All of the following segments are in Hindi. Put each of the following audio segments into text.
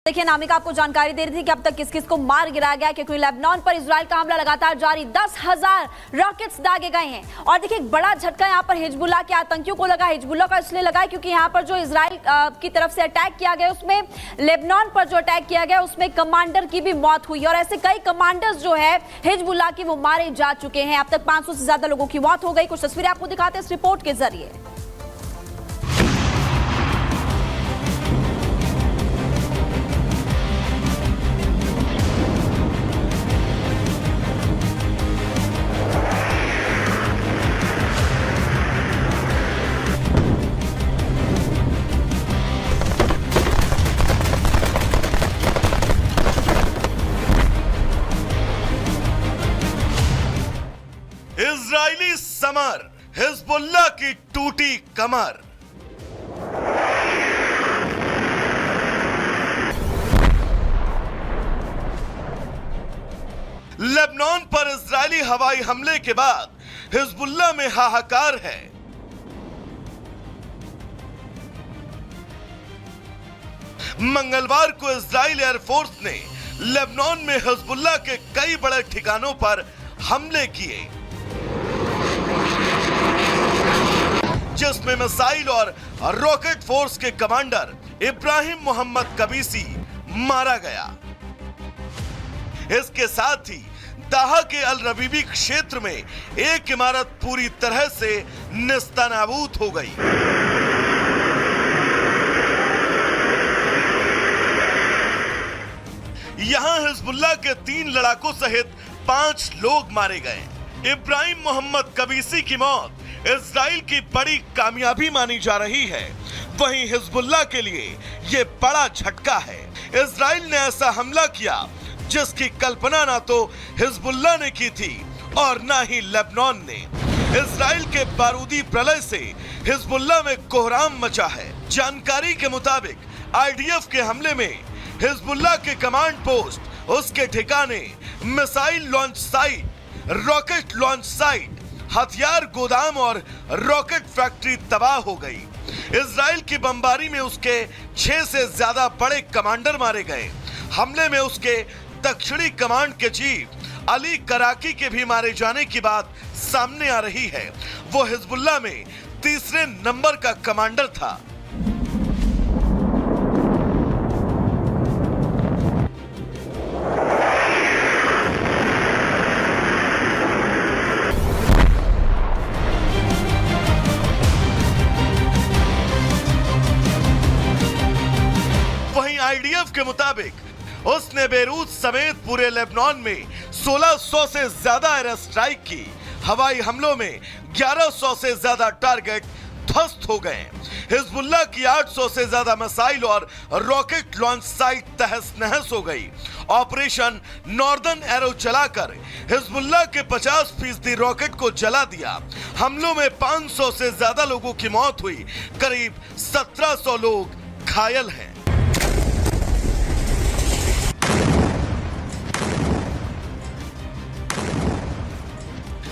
देखिए नामिका आपको जानकारी दे रही थी कि अब तक किस किस को मार गिराया गया, क्योंकि लेबनान पर इजराइल का हमला लगातार जारी। 10,000 रॉकेट्स दागे गए हैं। और देखिए एक बड़ा झटका यहाँ पर हिजबुल्लाह के आतंकियों को लगा। हिजबुल्लाह का इसलिए लगा क्योंकि यहाँ पर जो इजराइल की तरफ से अटैक किया गया उसमें लेबनान पर जो अटैक किया गया उसमें कमांडर की भी मौत हुई और ऐसे कई कमांडर्स जो है हिजबुल्लाह के वो मारे जा चुके हैं। अब तक 500 से ज्यादा लोगों की मौत हो गई। कुछ तस्वीरें आपको दिखाते हैं इस रिपोर्ट के जरिए। इजरायली समर, हिजबुल्लाह की टूटी कमर। लेबनान पर इजरायली हवाई हमले के बाद हिजबुल्लाह में हाहाकार है। मंगलवार को इजरायल एयरफोर्स ने लेबनान में हिजबुल्लाह के कई बड़े ठिकानों पर हमले किए, जिसमें मिसाइल और रॉकेट फोर्स के कमांडर इब्राहिम मोहम्मद कबीसी मारा गया। इसके साथ ही दाहा के अल रबीबी क्षेत्र में एक इमारत पूरी तरह से नेस्तनाबूद हो गई। यहां हिजबुल्लाह के 3 लड़ाकों सहित 5 लोग मारे गए। इब्राहिम मोहम्मद कबीसी की मौत इजराइल की बड़ी कामयाबी मानी जा रही है। वहीं हिजबुल्लाह के लिए यह बड़ा झटका है। इजराइल ने ऐसा हमला किया जिसकी कल्पना ना तो हिजबुल्लाह ने की थी और ना ही लेबनान ने। इजराइल के बारूदी प्रलय से हिजबुल्लाह में कोहराम मचा है। जानकारी के मुताबिक आईडीएफ के हमले में हिजबुल्लाह के कमांड पोस्ट, उसके ठिकाने, missile launch site, rocket launch site, हथियार गोदाम और रॉकेट फैक्ट्री तबाह हो गई। इजराइल की बमबारी में उसके 6 से ज्यादा बड़े कमांडर मारे गए। हमले में उसके दक्षिणी कमांड के चीफ अली कराकी के भी मारे जाने की बात सामने आ रही है। वो हिजबुल्लाह में 3रे नंबर का कमांडर था। आईडीएफ के मुताबिक उसने बेरूत समेत पूरे लेबनान में 1600 से ज्यादा एयर स्ट्राइक की। हवाई हमलों में 1100 से ज्यादा टारगेट ध्वस्त हो गए। हिजबुल्लाह की 800 से ज्यादा मिसाइल और रॉकेट लॉन्च साइट तहस नहस हो गई। ऑपरेशन नॉर्दर्न एरो चलाकर हिजबुल्लाह के 50% रॉकेट को जला दिया। हमलों में 500 से ज्यादा लोगों की मौत हुई। करीब 1700 लोग घायल हैं।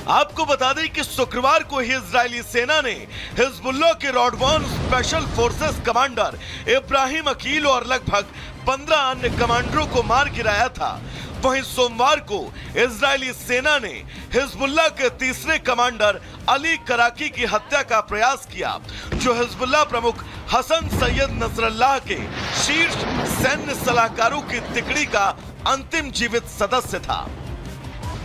आपको बता दें कि शुक्रवार को ही इजरायली सेना ने हिजबुल्लाह के रॉडबॉर्न special forces commander Ibrahim Aqil और लगभग 15 अन्य कमांडरों को मार गिराया था। वहीं सोमवार को इजरायली सेना ने हिजबुल्लाह के 3रे कमांडर अली कराकी की हत्या का प्रयास किया, जो हिजबुल्लाह प्रमुख हसन सैयद नसरल्लाह के शीर्ष सैन्य सलाहकारों की तिकड़ी का अंतिम जीवित सदस्य था।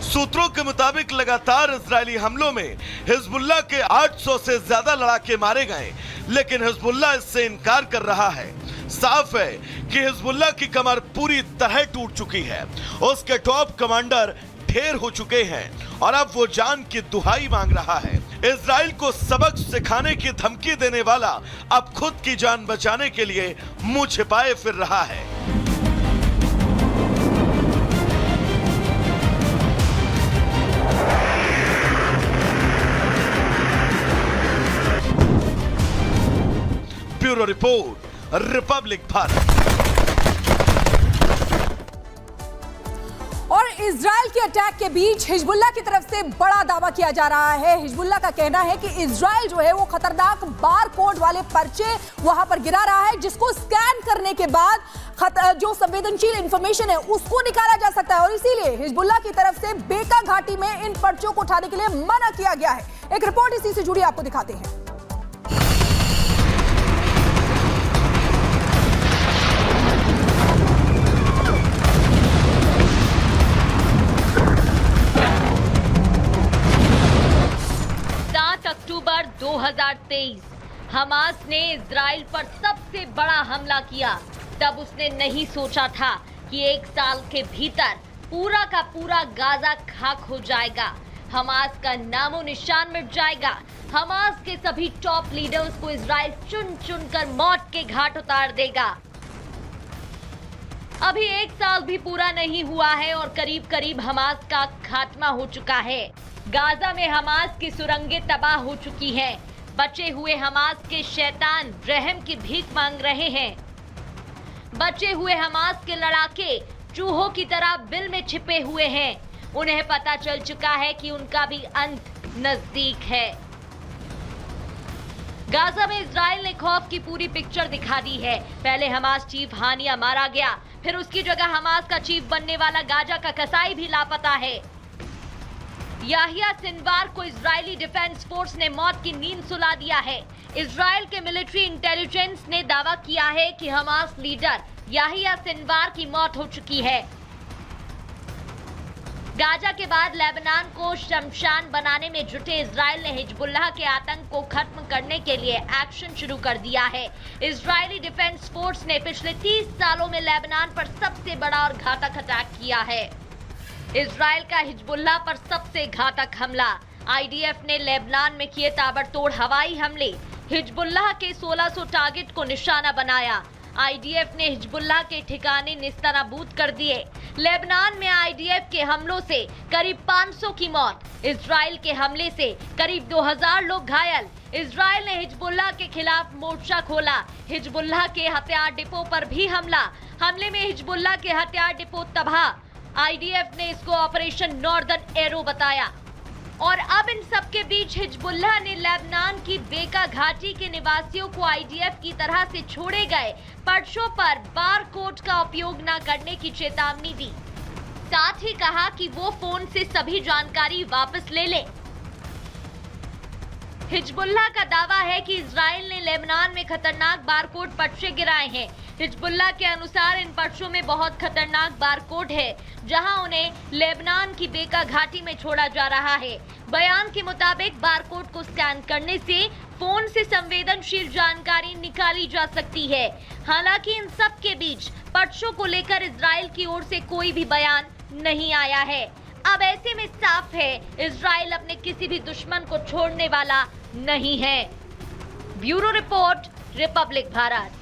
सूत्रों के मुताबिक लगातार इजरायली हमलों में हिजबुल्लाह के 800 से ज्यादा लड़ाके मारे गए, लेकिन हिजबुल्लाह इससे इनकार कर रहा है। साफ है कि हिजबुल्लाह की कमर पूरी तरह टूट चुकी है। उसके टॉप कमांडर ढेर हो चुके हैं और अब वो जान की दुहाई मांग रहा है। इजराइल को सबक सिखाने की धमकी देने वाला अब खुद की जान बचाने के लिए मुंह छिपाए फिर रहा है। Bureau report, Republic Bharat. और इजराइल की अटैक के बीच हिजबुल्लाह की तरफ से बड़ा दावा किया जा रहा है। हिजबुल्लाह का कहना है कि इजराइल जो है वो खतरनाक बार कोड वाले पर्चे वहां पर गिरा रहा है, जिसको स्कैन करने के बाद जो संवेदनशील इंफॉर्मेशन है उसको निकाला जा सकता है, और इसीलिए हिजबुल्लाह की तरफ से बेका घाटी में इन पर्चों को उठाने के लिए मना किया गया है। एक रिपोर्ट इसी से जुड़ी आपको दिखाते हैं। अक्टूबर 2023 हमास ने इजराइल पर सबसे बड़ा हमला किया। तब उसने नहीं सोचा था कि एक साल के भीतर पूरा का पूरा गाजा खाक हो जाएगा, हमास का नामो निशान मिट जाएगा। हमास के सभी टॉप लीडर्स को इजराइल चुन चुन कर मौत के घाट उतार देगा। अभी एक साल भी पूरा नहीं हुआ है और करीब करीब हमास का खात्मा हो चुका है। गाजा में हमास की सुरंगें तबाह हो चुकी हैं। बचे हुए हमास के शैतान रहम की भीख मांग रहे हैं। बचे हुए हमास के लड़ाके चूहों की तरह बिल में छिपे हुए हैं। उन्हें पता चल चुका है कि उनका भी अंत नजदीक है। गाजा में इजराइल ने खौफ की पूरी पिक्चर दिखा दी है। पहले हमास चीफ हानिया मारा गया, फिर उसकी जगह हमास का चीफ बनने वाला गाजा का कसाई भी लापता है। याहिया सिनवार को इजरायली डिफेंस फोर्स ने मौत की नींद सुला दिया है। इजराइल के मिलिट्री इंटेलिजेंस ने दावा किया है कि हमास लीडर याहिया सिनवार की मौत हो चुकी है। गाजा के बाद लेबनान को शमशान बनाने में जुटे इजराइल ने हिजबुल्लाह के आतंक को खत्म करने के लिए एक्शन शुरू कर दिया है। इजरायली डिफेंस फोर्स ने पिछले 30 सालों में लेबनान पर सबसे बड़ा और घातक अटैक किया है। इजराइल का हिजबुल्लाह पर सबसे घातक हमला। आईडीएफ ने लेबनान में किए ताबड़तोड़ हवाई हमले। हिजबुल्लाह के 1600 टारगेट को निशाना बनाया। आईडीएफ ने हिजबुल्लाह के ठिकाने निस्तानाबूद कर दिए। लेबनान में आईडीएफ के हमलों से करीब 500 की मौत। इजराइल के हमले से करीब 2000 लोग घायल। इजराइल ने हिजबुल्लाह के खिलाफ मोर्चा खोला। हिजबुल्लाह के हथियार डिपो पर भी हमला। हमले में हिजबुल्लाह के हथियार डिपो तबाह। आईडीएफ ने इसको ऑपरेशन नॉर्दर्न एरो बताया। और अब इन सब के बीच हिजबुल्लाह ने लेबनान की बेका घाटी के निवासियों को आईडीएफ की तरह से छोड़े गए पर्चों पर बार कोड का उपयोग न करने की चेतावनी दी। साथ ही कहा कि वो फोन से सभी जानकारी वापस ले लें। हिजबुल्लाह का दावा है कि इजराइल ने लेबनान में खतरनाक बारकोड पर्चे गिराए हैं। हिजबुल्लाह के अनुसार इन पर्चों में बहुत खतरनाक बारकोड है, जहां उन्हें लेबनान की बेका घाटी में छोड़ा जा रहा है। बयान के मुताबिक बारकोड को स्कैन करने से फोन से संवेदनशील जानकारी निकाली जा सकती है। हालांकि इन सब के बीच पर्चों को लेकर इजराइल की ओर से कोई भी बयान नहीं आया है। अब ऐसे में साफ है, इजराइल अपने किसी भी दुश्मन को छोड़ने वाला नहीं है। Bureau report, Republic Bharat.